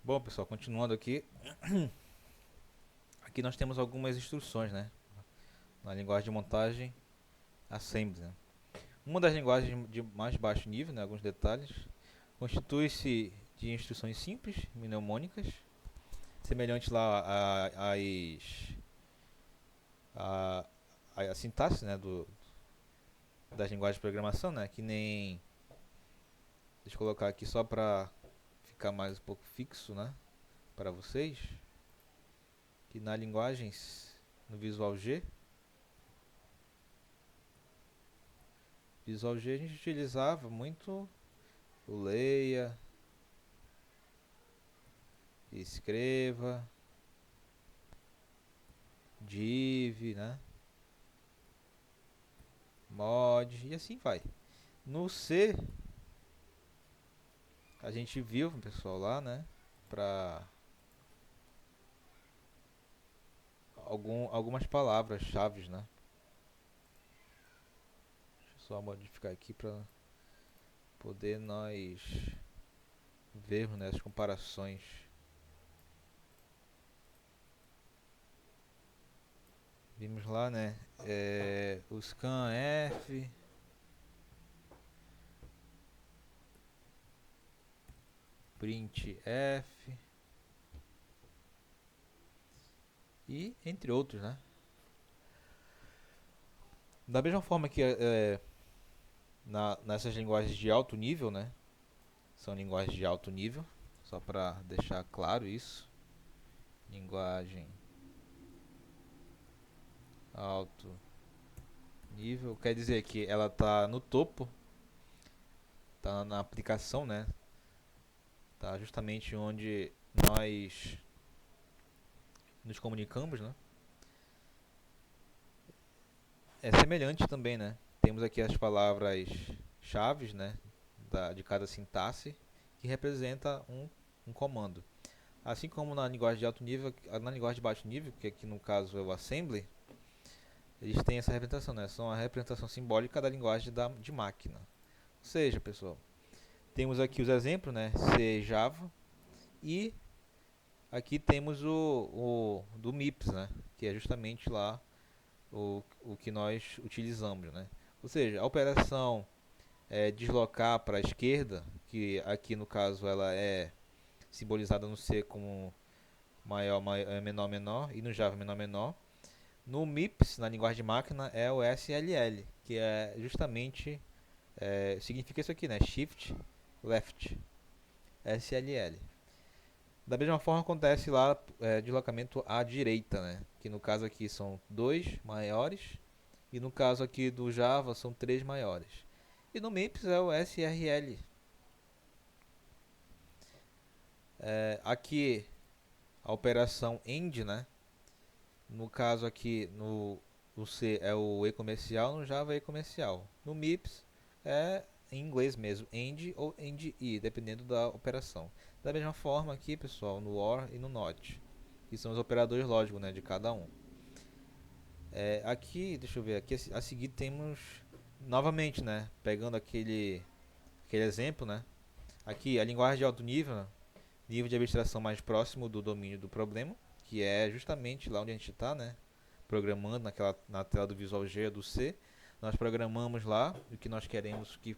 Bom, pessoal, continuando aqui. Aqui nós temos algumas instruções, né? Na linguagem de montagem Assembly, né? Uma das linguagens de mais baixo nível, né? Alguns detalhes. Constitui-se de instruções simples, mnemônicas, semelhantes lá a, a sintaxe, né? Das linguagens de programação, né? Que nem... Deixa eu colocar aqui só para ficar mais um pouco fixo, né? Para vocês. Que na linguagem, no Visual G, Visual G a gente utilizava muito o leia, escreva, div, né? Mod e assim vai. No C a gente viu, pessoal, lá, né? Para algumas palavras-chave, né? Deixa eu só modificar aqui para poder nós vermos, né, as comparações. Vimos lá, né? O scanf, printf e entre outros, né? Da mesma forma que nessas linguagens de alto nível, né? São linguagens de alto nível, só para deixar claro isso. Linguagem alto nível quer dizer que ela está no topo, está na aplicação, né? Tá justamente onde nós nos comunicamos, né? É semelhante também, né? Temos aqui as palavras chaves, né? De cada sintaxe que representa um comando. Assim como na linguagem de alto nível, na linguagem de baixo nível, que aqui no caso é o assembly, eles têm essa representação, né? São a representação simbólica da linguagem de máquina. Ou seja, pessoal, temos aqui os exemplos, né? C, Java, e aqui temos o do MIPS, né? Que é justamente lá o que nós utilizamos, né? Ou seja, a operação deslocar para a esquerda, que aqui no caso ela é simbolizada no C como maior, maior menor, menor, e no Java menor, menor. No MIPS, na linguagem de máquina, é o SLL, que é justamente, significa isso aqui, né? Shift Left, SLL. Da mesma forma acontece lá deslocamento à direita, né? Que no caso aqui são dois maiores, e no caso aqui do Java são três maiores. E no MIPS é o SRL. Aqui a operação AND, né? No caso aqui no C é o E comercial, no Java é E comercial. No MIPS é em inglês mesmo, AND ou AND-I, dependendo da operação. Da mesma forma aqui, pessoal, no OR e no NOT, que são os operadores lógicos, né, de cada um. Aqui, deixa eu ver, aqui a seguir temos novamente, né, pegando aquele exemplo, né. Aqui a linguagem de alto nível, nível de abstração mais próximo do domínio do problema, que é justamente lá onde a gente está, né, programando na tela do Visual G do C. Nós programamos lá o que nós queremos que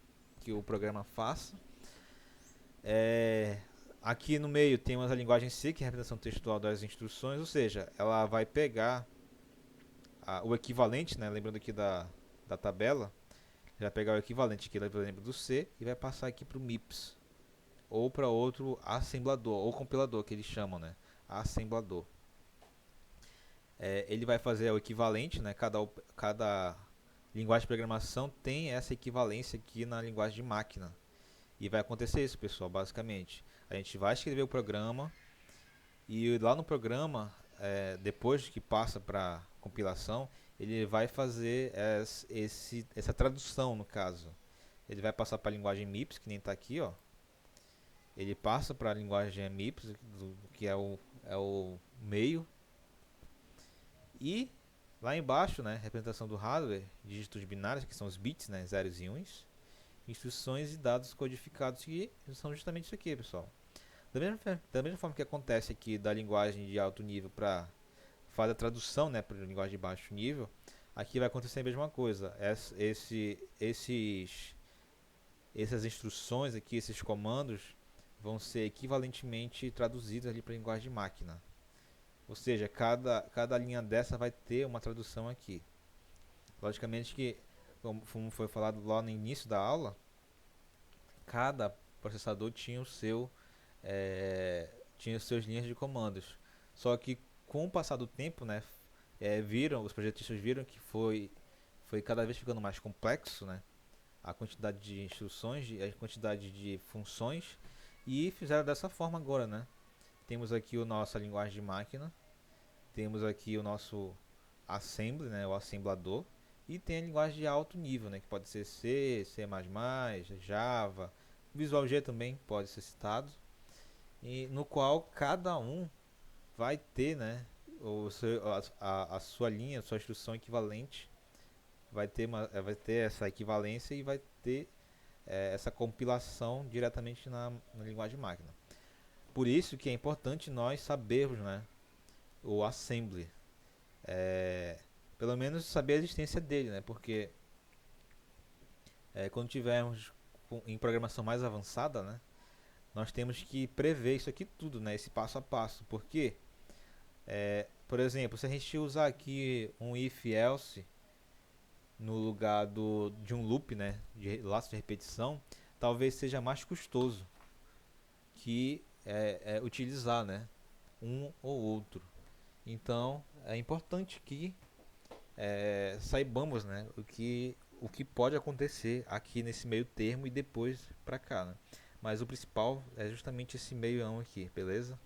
o programa faça. Aqui no meio temos a linguagem C, que é a representação textual das instruções, ou seja, ela vai pegar o equivalente, né, lembrando aqui da tabela, vai pegar o equivalente aqui, por exemplo, do C e vai passar aqui para o MIPS ou para outro assemblador ou compilador que eles chamam, né, assemblador. Ele vai fazer o equivalente, né, cada linguagem de programação tem essa equivalência aqui na linguagem de máquina. E vai acontecer isso, pessoal, basicamente. A gente vai escrever o programa e lá no programa, depois que passa para compilação, ele vai fazer essa tradução, no caso. Ele vai passar para a linguagem MIPS, que nem está aqui, ó. Ele passa para a linguagem MIPS, que é o meio. E lá embaixo, né, representação do hardware, dígitos binários, que são os bits, né, zeros e uns, instruções e dados codificados, que são justamente isso aqui, pessoal. Da mesma forma que acontece aqui da linguagem de alto nível para fazer a tradução, né, para a linguagem de baixo nível, aqui vai acontecer a mesma coisa. Essas instruções aqui, esses comandos, vão ser equivalentemente traduzidos ali para a linguagem de máquina. Ou seja, cada linha dessa vai ter uma tradução aqui. Logicamente que, como foi falado lá no início da aula, cada processador tinha os seus linhas de comandos. Só que com o passar do tempo, né, os projetistas viram que foi cada vez ficando mais complexo, né, a quantidade de instruções, a quantidade de funções, e fizeram dessa forma agora, né. Temos aqui a nossa linguagem de máquina, temos aqui o nosso assembly, né, o assemblador, e tem a linguagem de alto nível, né, que pode ser C, C++, Java, Visual G também pode ser citado, e no qual cada um vai ter, né, a sua linha, a sua instrução equivalente, vai ter essa equivalência e vai ter essa compilação diretamente na linguagem máquina. Por isso que é importante nós sabermos, né, o assembly, pelo menos saber a existência dele, né, porque quando tivermos em programação mais avançada, né, nós temos que prever isso aqui tudo, né, esse passo a passo, porque por exemplo, se a gente usar aqui um if else no lugar de um loop, né, de laço de repetição, talvez seja mais custoso que utilizar, né, um ou outro. Então é importante que saibamos, né, o que pode acontecer aqui nesse meio termo e depois para cá, né? Mas o principal é justamente esse meião aqui, beleza?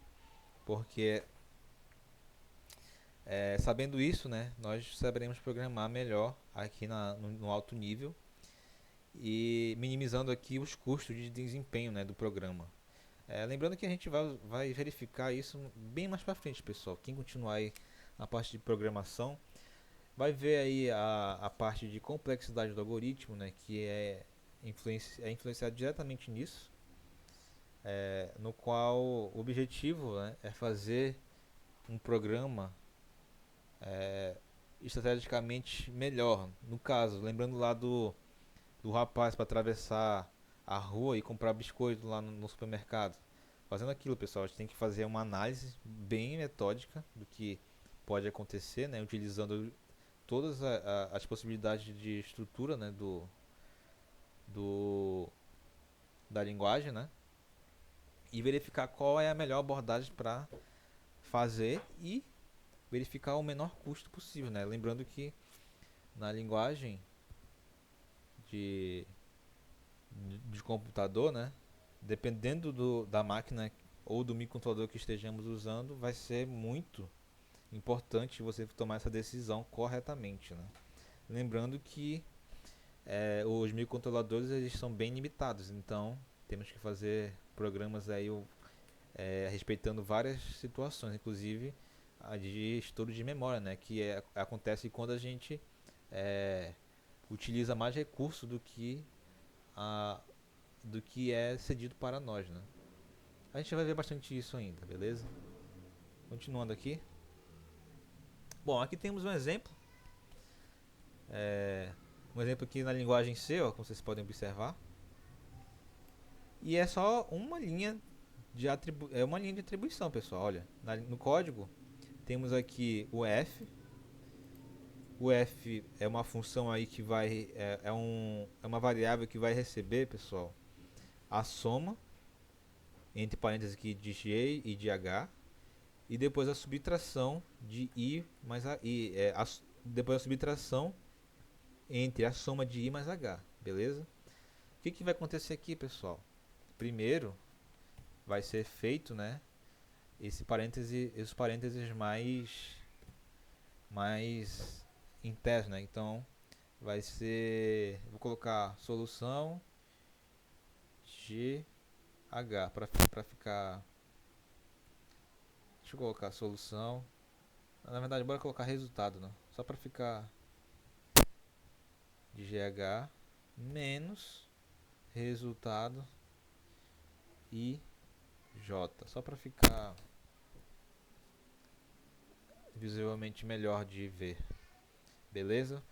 Porque sabendo isso, né, nós saberemos programar melhor aqui no alto nível e minimizando aqui os custos de desempenho, né, do programa. Lembrando que a gente vai verificar isso bem mais para frente, pessoal. Quem continuar aí na parte de programação vai ver aí a parte de complexidade do algoritmo, né, que é influenciado diretamente nisso, no qual o objetivo, né, é fazer um programa estrategicamente melhor. No caso, lembrando lá do rapaz para atravessar a rua e comprar biscoito lá no supermercado. Fazendo aquilo, pessoal, a gente tem que fazer uma análise bem metódica do que pode acontecer, né, utilizando todas as possibilidades de estrutura, né, do da linguagem, né, e verificar qual é a melhor abordagem para fazer e verificar o menor custo possível, né? Lembrando que na linguagem de, de computador, né, dependendo da máquina ou do microcontrolador que estejamos usando, vai ser muito importante você tomar essa decisão corretamente, né? Lembrando que os microcontroladores eles são bem limitados, então temos que fazer programas aí respeitando várias situações, inclusive a de estouro de memória, né? Que acontece quando a gente utiliza mais recurso a, do que é cedido para nós, né? A gente vai ver bastante isso ainda, beleza? Continuando aqui. Bom, aqui temos um exemplo aqui na linguagem C, ó, como vocês podem observar. E é só uma linha uma linha de atribuição, pessoal. Olha, no código temos aqui o f. O f é uma função aí que vai é uma variável que vai receber, pessoal, a soma entre parênteses aqui de g e de h e depois a subtração de i mais depois a subtração entre a soma de i mais h, beleza? O que vai acontecer aqui, pessoal? Primeiro vai ser feito, né, esses parênteses mais internos, né? Então vai ser, vou colocar solução GH para ficar. Deixa eu colocar solução. Na verdade, bora colocar resultado, não? Só para ficar de GH menos resultado e J, só para ficar visualmente melhor de ver, beleza?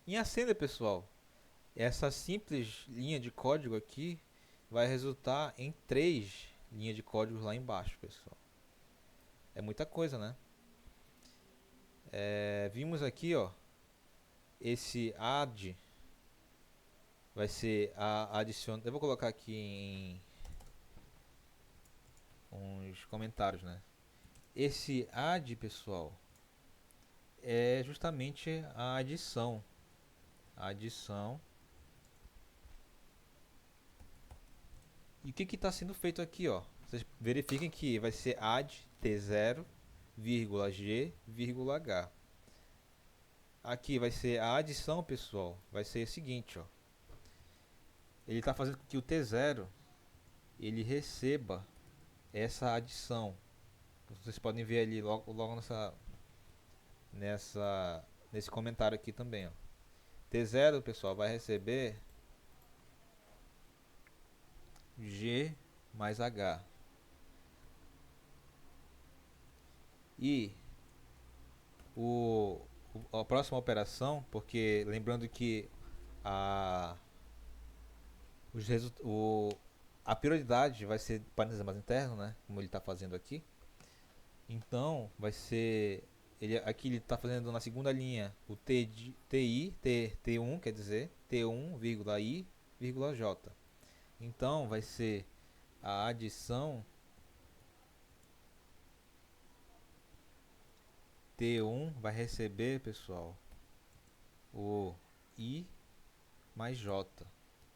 Em Assembly, pessoal, essa simples linha de código aqui vai resultar em 3 linhas de código lá embaixo, pessoal. É muita coisa, né? Vimos aqui, ó, esse add vai ser a adiciona. Eu vou colocar aqui em uns comentários, né? Esse add, pessoal, é justamente a adição. A adição. E o que está sendo feito aqui, ó? Vocês verifiquem que vai ser add t0, g, h. Aqui vai ser a adição, pessoal. Vai ser o seguinte, ó. Ele está fazendo com que o t0 ele receba essa adição. Vocês podem ver ali logo nesse comentário aqui também, ó. T0, pessoal, vai receber G mais H. E a próxima operação, porque lembrando que a, a prioridade vai ser parênteses mais interno, né? Como ele está fazendo aqui. Então, vai ser. Aqui ele está fazendo na segunda linha o T1, quer dizer, T1, I, J. Então, vai ser a adição T1 vai receber, pessoal, o I mais J.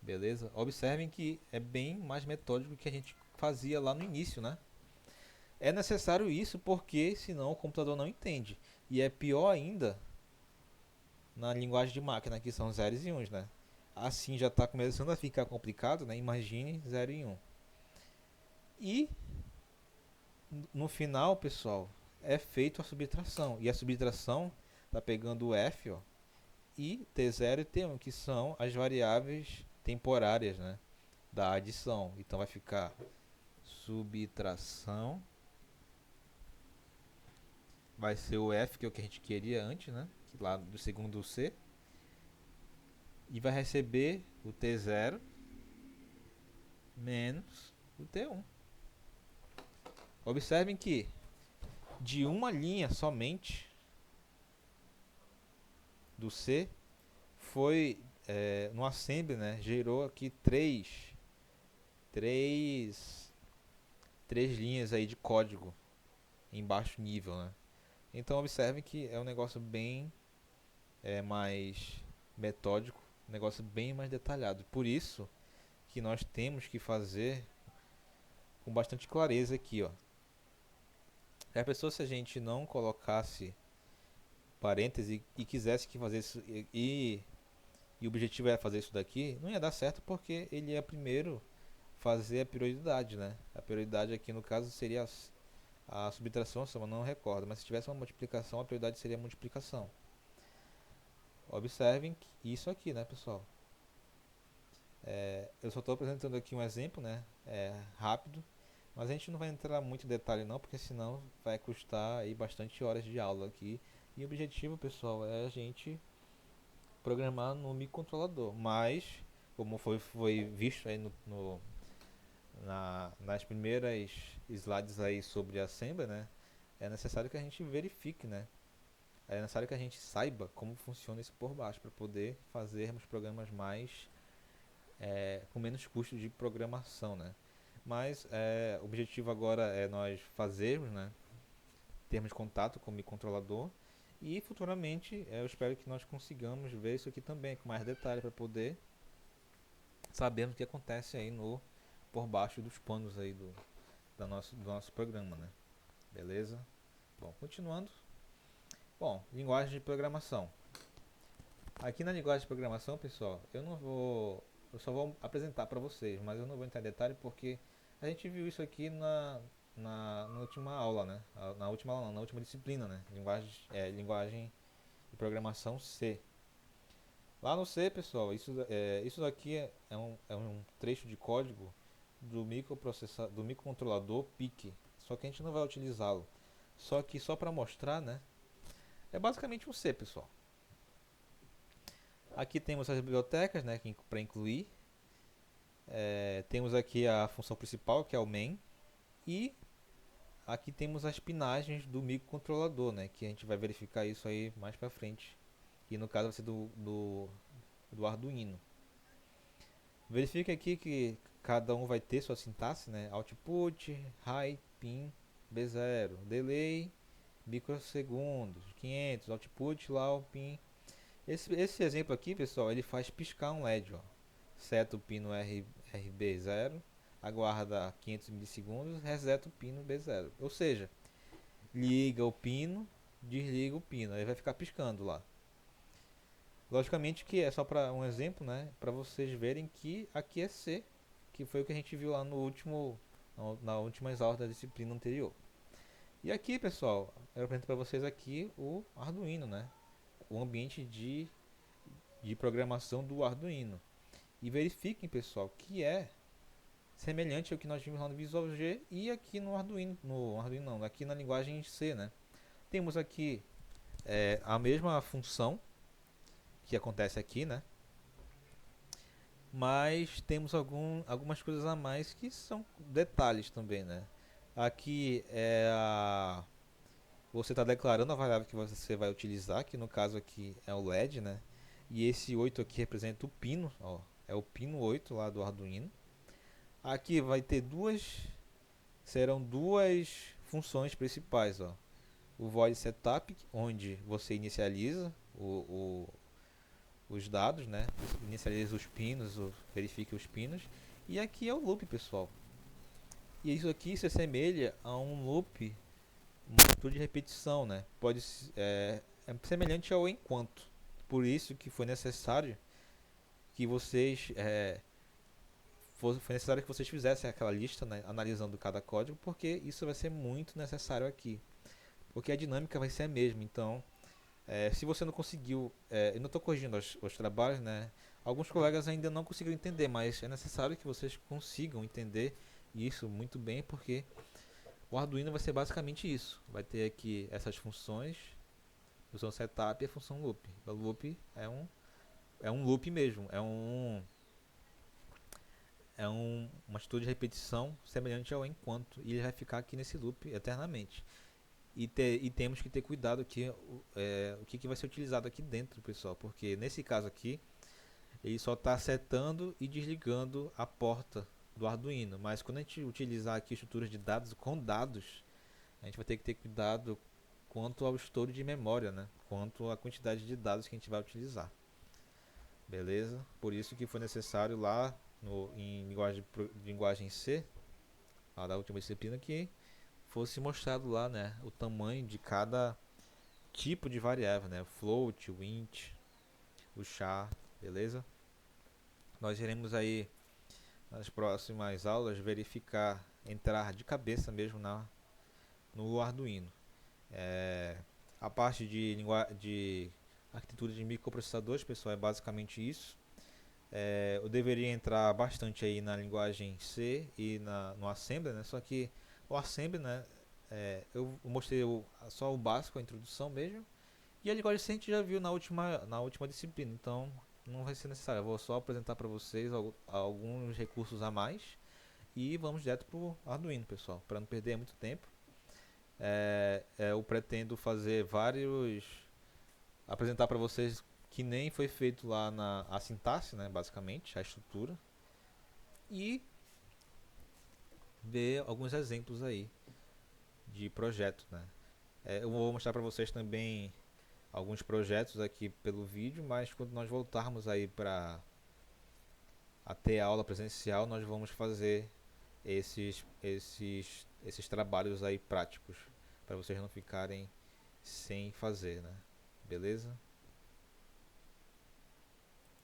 Beleza? Observem que é bem mais metódico que a gente fazia lá no início, né? É necessário isso porque senão o computador não entende. E é pior ainda na linguagem de máquina, que são zeros e uns, né? Assim já está começando a ficar complicado, né? Imagine 0 e 1. E no final, pessoal, é feito a subtração. E a subtração está pegando o F, ó, e T0 e T1, que são as variáveis temporárias, né, da adição. Então vai ficar subtração, vai ser o F, que é o que a gente queria antes, né, lá do segundo C, e vai receber o T0 menos o T1. Observem que de uma linha somente do C foi no assembly, né, gerou aqui três linhas aí de código em baixo nível, né? Então observem que é um negócio bem mais metódico, um negócio bem mais detalhado. Por isso que nós temos que fazer com bastante clareza aqui, ó. A pessoa, se a gente não colocasse parêntese e quisesse que fazer isso e o objetivo é fazer isso daqui, não ia dar certo porque ele ia primeiro fazer a prioridade, né? A prioridade aqui no caso seria a subtração, se eu não recordo, mas se tivesse uma multiplicação, a prioridade seria a multiplicação. Observem isso aqui, né, pessoal? Eu só estou apresentando aqui um exemplo, né, rápido, mas a gente não vai entrar muito em detalhe não, porque senão vai custar aí bastante horas de aula aqui. E o objetivo, pessoal, é a gente programar no microcontrolador, mas como foi visto aí nas primeiras slides aí sobre a Assembly, né, é necessário que a gente verifique, né, é necessário que a gente saiba como funciona isso por baixo para poder fazermos programas mais com menos custo de programação, né? Mas o objetivo agora é nós fazermos, né, termos contato com o microcontrolador e futuramente eu espero que nós consigamos ver isso aqui também com mais detalhe para poder sabermos o que acontece aí por baixo dos panos aí do nosso programa, né? Beleza? Bom, continuando. Bom, linguagem de programação. Aqui na linguagem de programação, pessoal, eu só vou apresentar para vocês, mas eu não vou entrar em detalhe porque a gente viu isso aqui na última aula, né? Na última disciplina, né? Linguagem de programação C. Lá no C, pessoal, isso daqui é um trecho de código do microcontrolador PIC, só que a gente não vai utilizá-lo. Só que só para mostrar, né? É basicamente um C, pessoal. Aqui temos as bibliotecas, né, para incluir. Temos aqui a função principal, que é o main, e aqui temos as pinagens do microcontrolador, né, que a gente vai verificar isso aí mais para frente. E no caso vai ser do Arduino. Verifique aqui que cada um vai ter sua sintaxe, né? Output, high, pin, B0, delay, microsegundos, 500, output, low, pin. Esse exemplo aqui, pessoal, ele faz piscar um LED, ó. Seta o pino RB0, aguarda 500 milissegundos, reseta o pino B0. Ou seja, liga o pino, desliga o pino, aí vai ficar piscando lá. Logicamente que é só para um exemplo, né, para vocês verem que aqui é C, que foi o que a gente viu lá no último, na últimas aulas da disciplina anterior. E aqui, pessoal, eu apresento para vocês aqui o Arduino, né, o ambiente de programação do Arduino. E verifiquem, pessoal, que é semelhante ao que nós vimos lá no Visual G e aqui no Arduino, não, aqui na linguagem C, né. Temos aqui a mesma função que acontece aqui, né? Mas temos algumas coisas a mais que são detalhes também, né? Aqui você está declarando a variável que você vai utilizar, que no caso aqui é o LED, né? E esse 8 aqui representa o pino, ó, é o pino 8 lá do Arduino. Aqui vai ter serão duas funções principais, ó. O void setup, onde você inicializa os dados, né? Inicializa os pinos, verifique os pinos. E aqui é o loop, pessoal. E isso aqui se assemelha a um loop muito de repetição, né? É semelhante ao enquanto. Por isso que foi necessário que vocês foi necessário que vocês fizessem aquela lista, né, analisando cada código, porque isso vai ser muito necessário aqui. Porque a dinâmica vai ser a mesma. Então, se você não conseguiu, eu não estou corrigindo os trabalhos, né? Alguns colegas ainda não conseguiram entender, mas é necessário que vocês consigam entender isso muito bem, porque o Arduino vai ser basicamente isso. Vai ter aqui essas funções, função setup e a função loop. O loop é um loop mesmo, uma atitude de repetição semelhante ao enquanto, e ele vai ficar aqui nesse loop eternamente. E temos que ter cuidado aqui o que vai ser utilizado aqui dentro, pessoal, porque nesse caso aqui ele só está setando e desligando a porta do Arduino, mas quando a gente utilizar aqui estruturas de dados com dados, a gente vai ter que ter cuidado quanto ao estouro de memória, né? Quanto à quantidade de dados que a gente vai utilizar. Beleza? Por isso que foi necessário lá em linguagem C, lá da última disciplina, que fosse mostrado lá, né, o tamanho de cada tipo de variável, né, o float, o int, o char, beleza? Nós iremos aí nas próximas aulas verificar, entrar de cabeça mesmo no Arduino. A parte de arquitetura de microprocessadores, pessoal, é basicamente isso. Eu deveria entrar bastante aí na linguagem C e no Assembly, né? Só que o Assembly, né, eu mostrei só o básico, a introdução mesmo. E a linguagem C a gente já viu na última disciplina, então não vai ser necessário. Eu vou só apresentar para vocês alguns recursos a mais e vamos direto para o Arduino, pessoal, para não perder muito tempo. Eu pretendo fazer apresentar para vocês que nem foi feito lá a sintaxe, né, basicamente, a estrutura, e ver alguns exemplos aí de projetos, né. Eu vou mostrar para vocês também alguns projetos aqui pelo vídeo, mas quando nós voltarmos aí para ter aula presencial, nós vamos fazer esses trabalhos aí práticos, para vocês não ficarem sem fazer, né? Beleza?